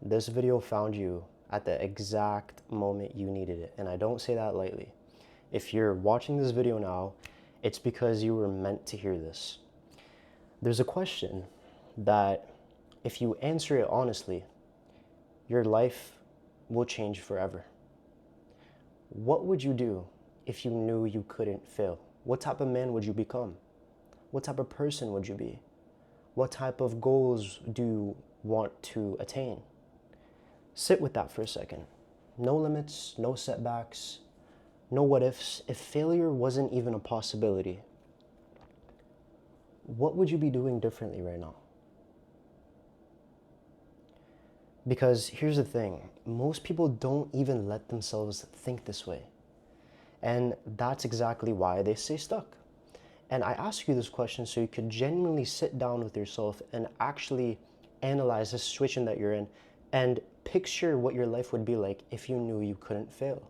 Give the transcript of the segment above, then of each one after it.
this video found you at the exact moment you needed it. And I don't say that lightly. If you're watching this video now, it's because you were meant to hear this. There's a question that if you answer it honestly, your life will change forever. What would you do if you knew you couldn't fail? What type of man would you become? What type of person would you be? What type of goals do you want to attain? Sit with that for a second. No limits, no setbacks, no what ifs. If failure wasn't even a possibility, what would you be doing differently right now? Because here's the thing, most people don't even let themselves think this way. And that's exactly why they stay stuck. And I ask you this question so you could genuinely sit down with yourself and actually analyze the situation that you're in and picture what your life would be like if you knew you couldn't fail.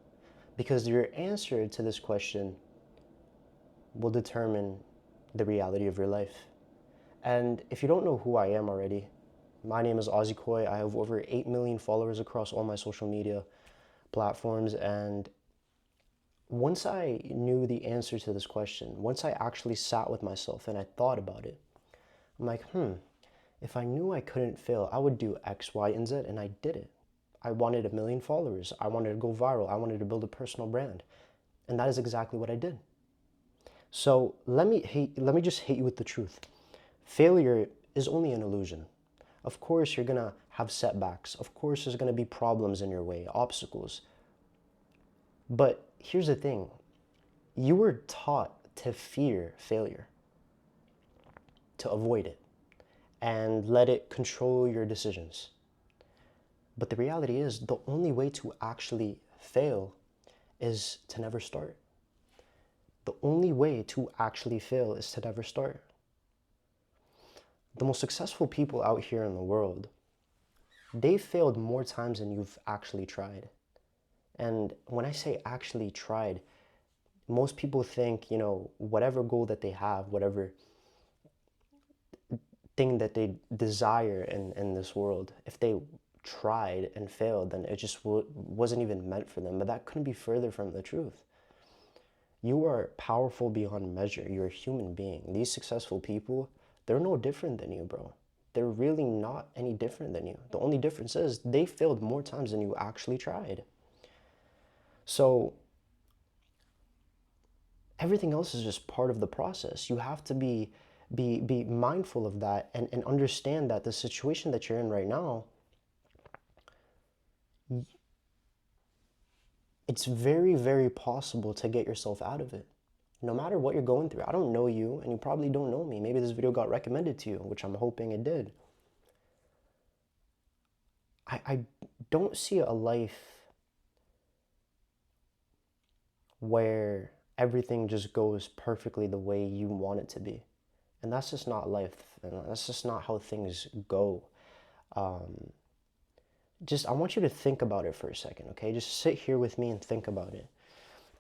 Because your answer to this question will determine the reality of your life. And if you don't know who I am already, my name is Ozzy Koi. I have over 8 million followers across all my social media platforms. And once I knew the answer to this question, once I actually sat with myself and I thought about it, I'm like, if I knew I couldn't fail, I would do X, Y, and Z, and I did it. I wanted 1 million followers. I wanted to go viral. I wanted to build a personal brand. And that is exactly what I did. So let me just hit you with the truth. Failure is only an illusion. Of course, you're gonna have setbacks. Of course, there's gonna be problems in your way, obstacles. But here's the thing. You were taught to fear failure, to avoid it, and let it control your decisions. But the reality is, the only way to actually fail is to never start. The only way to actually fail is to never start. The most successful people out here in the world, they failed more times than you've actually tried. And when I say actually tried, most people think, whatever goal that they have, whatever thing that they desire in this world, if they tried and failed, then it just wasn't even meant for them. But that couldn't be further from the truth. You are powerful beyond measure. You're a human being. These successful people, they're no different than you, bro. They're really not any different than you. The only difference is they failed more times than you actually tried. So everything else is just part of the process. You have to be mindful of that and understand that the situation that you're in right now, it's very, very possible to get yourself out of it. No matter what you're going through. I don't know you, and you probably don't know me. Maybe this video got recommended to you, which I'm hoping it did. I don't see a life where everything just goes perfectly the way you want it to be. And that's just not life. And that's just not how things go. I want you to think about it for a second, okay? Just sit here with me and think about it.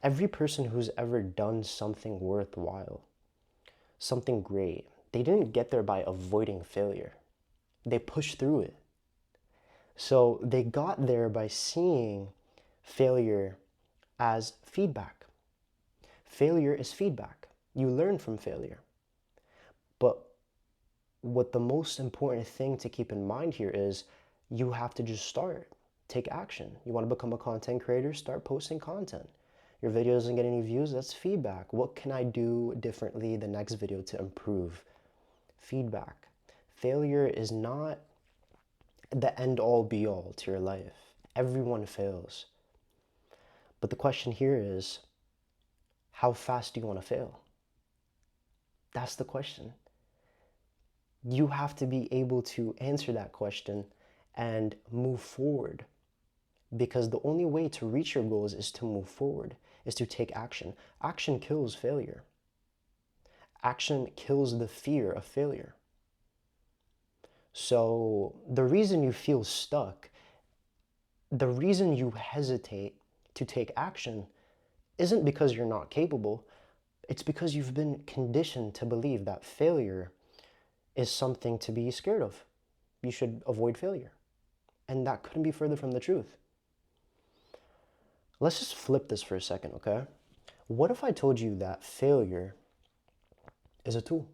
Every person who's ever done something worthwhile, something great, they didn't get there by avoiding failure. They pushed through it. So they got there by seeing failure as feedback. Failure is feedback. You learn from failure. But what the most important thing to keep in mind here is you have to just start. Take action. You want to become a content creator? Start posting content. Your video doesn't get any views? That's feedback. What can I do differently the next video to improve? Feedback. Failure is not the end-all be-all to your life. Everyone fails. But the question here is, how fast do you want to fail? That's the question. You have to be able to answer that question and move forward. Because the only way to reach your goals is to move forward, is to take action. Action kills failure. Action kills the fear of failure. So the reason you feel stuck, the reason you hesitate to take action isn't because you're not capable. It's because you've been conditioned to believe that failure is something to be scared of. You should avoid failure. And that couldn't be further from the truth. Let's just flip this for a second, okay? What if I told you that failure is a tool?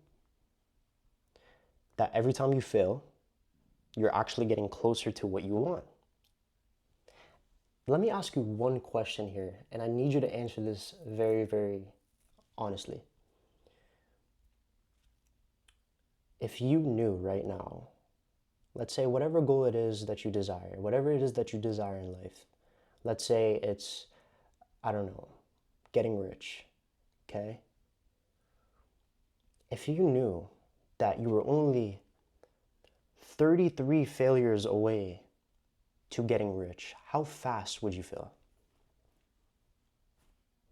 That every time you fail, you're actually getting closer to what you want. Let me ask you one question here, and I need you to answer this very, very honestly. If you knew right now, let's say whatever goal it is that you desire, whatever it is that you desire in life, let's say it's, I don't know, getting rich, okay? If you knew that you were only 33 failures away to getting rich, how fast would you feel?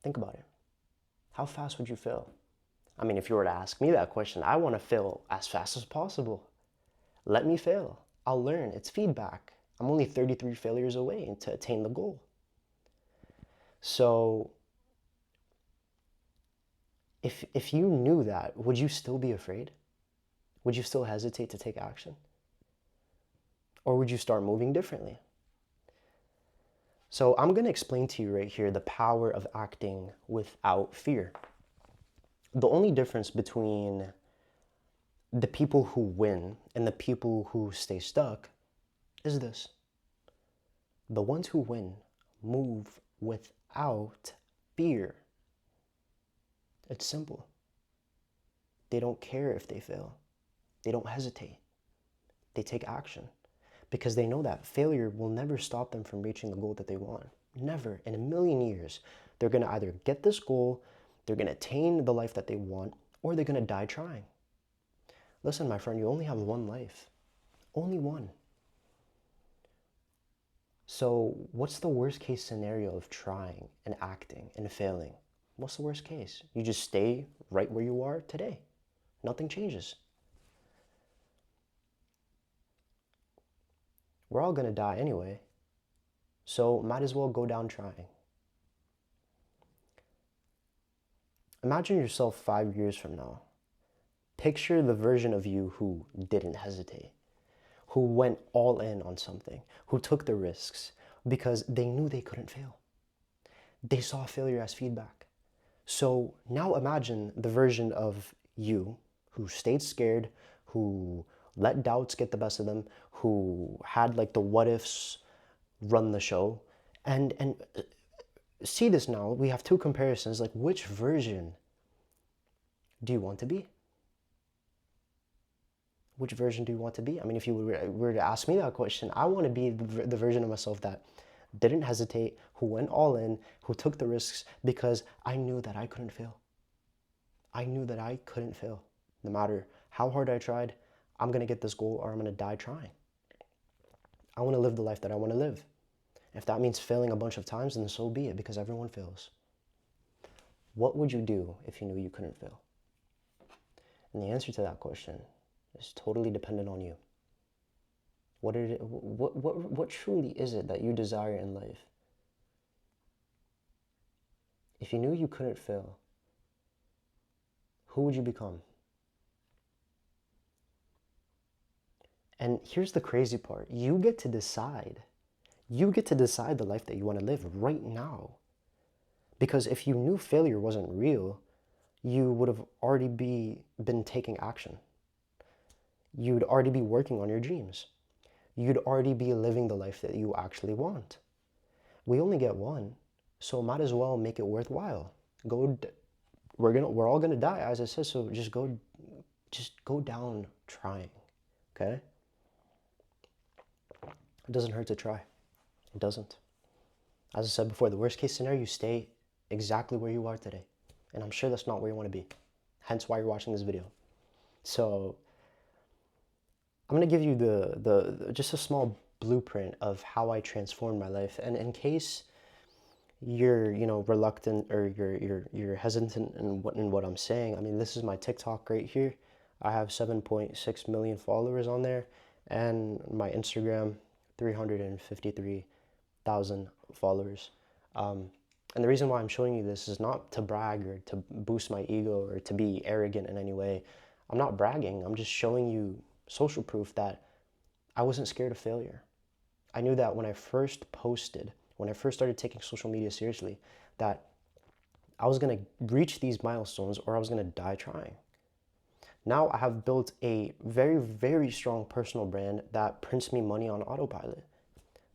Think about it. How fast would you fail? I mean, if you were to ask me that question, I want to fail as fast as possible. Let me fail. I'll learn. It's feedback. I'm only 33 failures away to attain the goal. So if you knew that, would you still be afraid? Would you still hesitate to take action? Or would you start moving differently? So I'm going to explain to you right here the power of acting without fear. The only difference between the people who win and the people who stay stuck is this. The ones who win move without fear. It's simple. They don't care if they fail. They don't hesitate. They take action because they know that failure will never stop them from reaching the goal that they want. Never in a million years. They're going to either get this goal, they're going to attain the life that they want, or they're going to die trying. Listen, my friend, you only have one life. Only one. So what's the worst case scenario of trying and acting and failing? What's the worst case? You just stay right where you are today. Nothing changes. We're all going to die anyway, so might as well go down trying. Imagine yourself 5 years from now. Picture the version of you who didn't hesitate, who went all in on something, who took the risks because they knew they couldn't fail. They saw failure as feedback. So now imagine the version of you who stayed scared, who let doubts get the best of them, who had like the what ifs run the show. And see this now, we have two comparisons, like which version do you want to be? Which version do you want to be? I mean, if you were to ask me that question, I want to be the version of myself that didn't hesitate, who went all in, who took the risks because I knew that I couldn't fail. I knew that I couldn't fail. No matter how hard I tried, I'm going to get this goal or I'm going to die trying. I want to live the life that I want to live. If that means failing a bunch of times, then so be it, because everyone fails. What would you do if you knew you couldn't fail? And the answer to that question is totally dependent on you. What truly is it that you desire in life? If you knew you couldn't fail, who would you become? And here's the crazy part. You get to decide. You get to decide the life that you want to live right now. Because if you knew failure wasn't real, you would have already been taking action. You'd already be working on your dreams. You'd already be living the life that you actually want. We only get one, so might as well make it worthwhile. We're all gonna die, as I said, so just go down trying, okay? It doesn't hurt to try. It doesn't. As I said before, the worst case scenario, you stay exactly where you are today. And I'm sure that's not where you want to be. Hence why you're watching this video. So I'm going to give you the just a small blueprint of how I transformed my life. And in case you're, reluctant or you're hesitant in what I'm saying, I mean, this is my TikTok right here. I have 7.6 million followers on there, and my Instagram 353,000 followers. And the reason why I'm showing you this is not to brag or to boost my ego or to be arrogant in any way. I'm not bragging. I'm just showing you social proof that I wasn't scared of failure. I knew that when I first posted, when I first started taking social media seriously, that I was going to reach these milestones or I was going to die trying. Now I have built a very, very strong personal brand that prints me money on autopilot.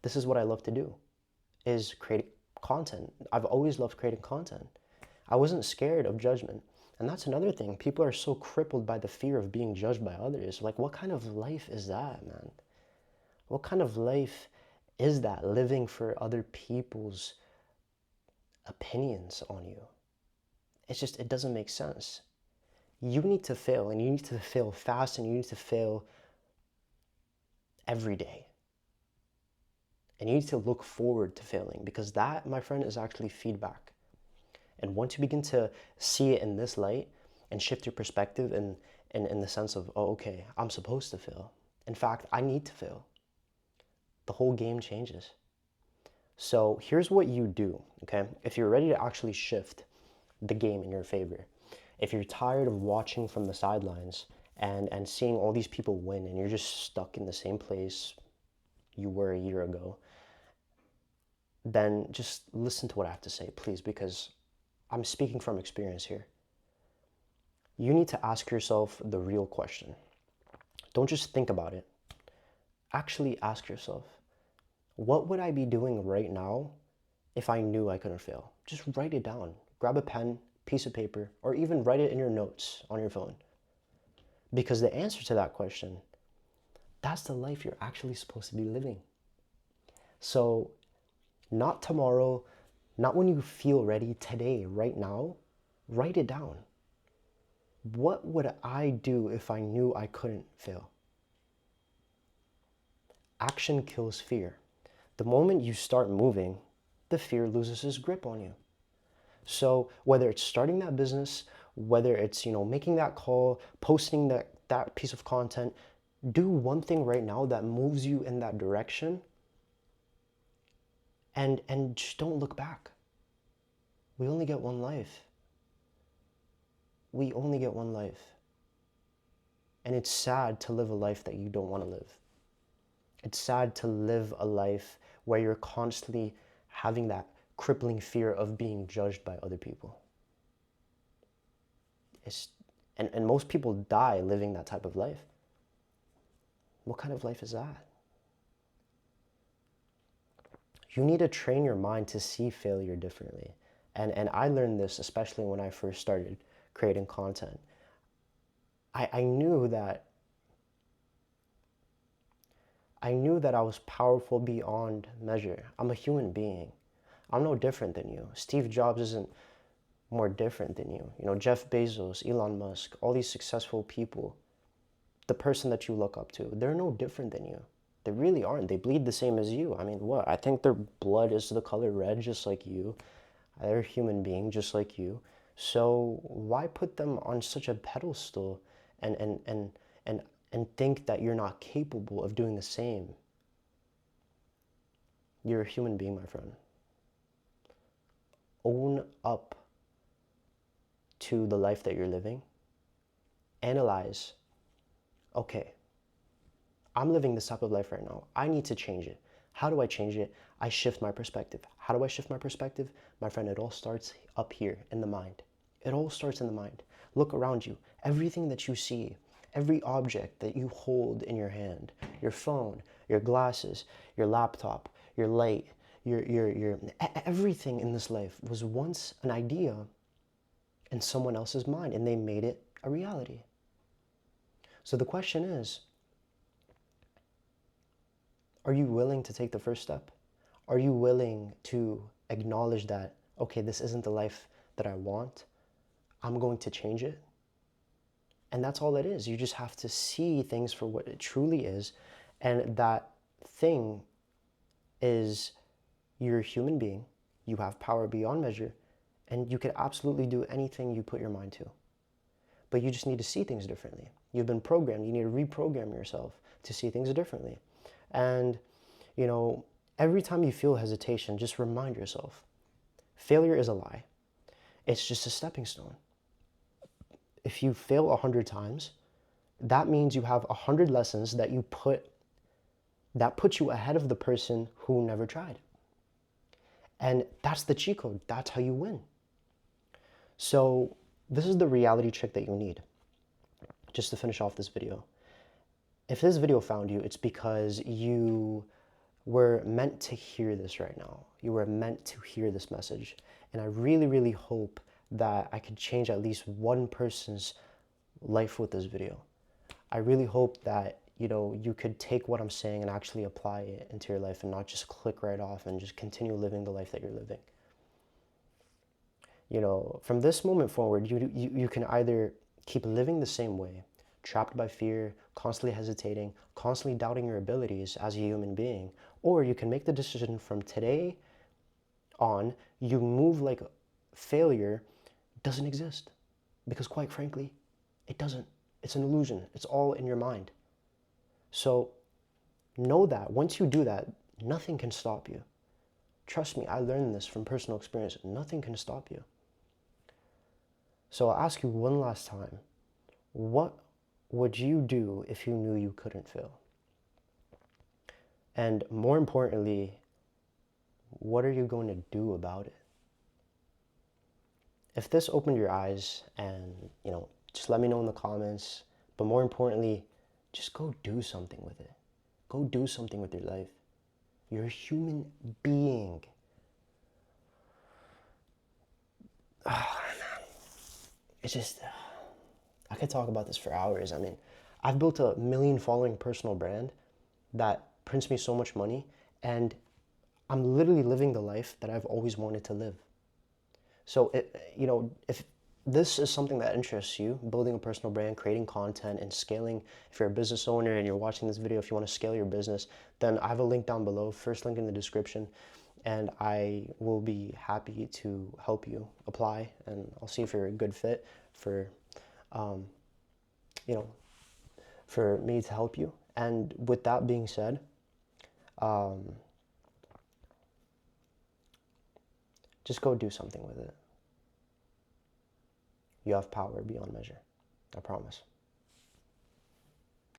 This is what I love to do, is create content. I've always loved creating content. I wasn't scared of judgment. And that's another thing. People are so crippled by the fear of being judged by others. Like, what kind of life is that, man? What kind of life is that, living for other people's opinions on you? It's just, it doesn't make sense. You need to fail, and you need to fail fast, and you need to fail every day. And you need to look forward to failing, because that, my friend, is actually feedback. And once you begin to see it in this light and shift your perspective in the sense of, oh, okay, I'm supposed to fail. In fact, I need to fail. The whole game changes. So here's what you do, okay? If you're ready to actually shift the game in your favor, if you're tired of watching from the sidelines and seeing all these people win and you're just stuck in the same place you were a year ago, then just listen to what I have to say, please, because I'm speaking from experience here. You need to ask yourself the real question. Don't just think about it. Actually ask yourself, what would I be doing right now if I knew I couldn't fail? Just write it down. Grab a pen, piece of paper, or even write it in your notes on your phone. Because the answer to that question, that's the life you're actually supposed to be living. So, not tomorrow, not when you feel ready, today, right now, write it down. What would I do if I knew I couldn't fail? Action kills fear. The moment you start moving, the fear loses its grip on you. So whether it's starting that business, whether it's, making that call, posting that piece of content, do one thing right now that moves you in that direction, and just don't look back. We only get one life. We only get one life. And it's sad to live a life that you don't want to live. It's sad to live a life where you're constantly having that crippling fear of being judged by other people. And most people die living that type of life. What kind of life is that? You need to train your mind to see failure differently. And I learned this especially when I first started creating content. I knew that I was powerful beyond measure. I'm a human being. I'm no different than you. Steve Jobs isn't more different than you. Jeff Bezos, Elon Musk, all these successful people, the person that you look up to, they're no different than you. They really aren't. They bleed the same as you. I mean, what? I think their blood is the color red just like you. They're a human being just like you. So why put them on such a pedestal and think that you're not capable of doing the same? You're a human being, my friend. Own up to the life that you're living. Analyze, okay, I'm living this type of life right now. I need to change it. How do I change it? I shift my perspective. How do I shift my perspective? My friend, it all starts up here in the mind. It all starts in the mind. Look around you. Everything that you see, every object that you hold in your hand, your phone, your glasses, your laptop, your light, your everything in this life was once an idea in someone else's mind, and they made it a reality. So the question is, are you willing to take the first step? Are you willing to acknowledge that, okay, this isn't the life that I want. I'm going to change it. And that's all it is. You just have to see things for what it truly is. And that thing is, you're a human being. You have power beyond measure. And you can absolutely do anything you put your mind to. But you just need to see things differently. You've been programmed. You need to reprogram yourself to see things differently. And, every time you feel hesitation, just remind yourself, failure is a lie. It's just a stepping stone. If you fail 100 times, that means you have 100 lessons that you put That puts you ahead of the person who never tried. And that's the cheat code. That's how you win. So this is the reality check that you need. Just to finish off this video. If this video found you, it's because you were meant to hear this right now. You were meant to hear this message. And I really, really hope that I could change at least one person's life with this video. I really hope that, you know, you could take what I'm saying and actually apply it into your life and not just click right off and just continue living the life that you're living. You know, from this moment forward, you can either keep living the same way, trapped by fear, constantly hesitating, constantly doubting your abilities as a human being, or you can make the decision from today on, you move like failure doesn't exist. Because quite frankly, it doesn't. It's an illusion. It's all in your mind. So know that once you do that, nothing can stop you. Trust me, I learned this from personal experience. Nothing can stop you. So I'll ask you one last time. What would you do if you knew you couldn't fail? And more importantly, what are you going to do about it? If this opened your eyes, and, you know, just let me know in the comments. But more importantly, just go do something with it. Go do something with your life. You're a human being. It's just, I could talk about this for hours. I mean, I've built a million following personal brand that prints me so much money, and I'm literally living the life that I've always wanted to live. So, you know, if this is something that interests you, building a personal brand, creating content, and scaling, if you're a business owner and you're watching this video, if you want to scale your business, then I have a link down below, first link in the description, and I will be happy to help you apply, and I'll see if you're a good fit for, you know, for me to help you. And with that being said, just go do something with it. You have power beyond measure. I promise.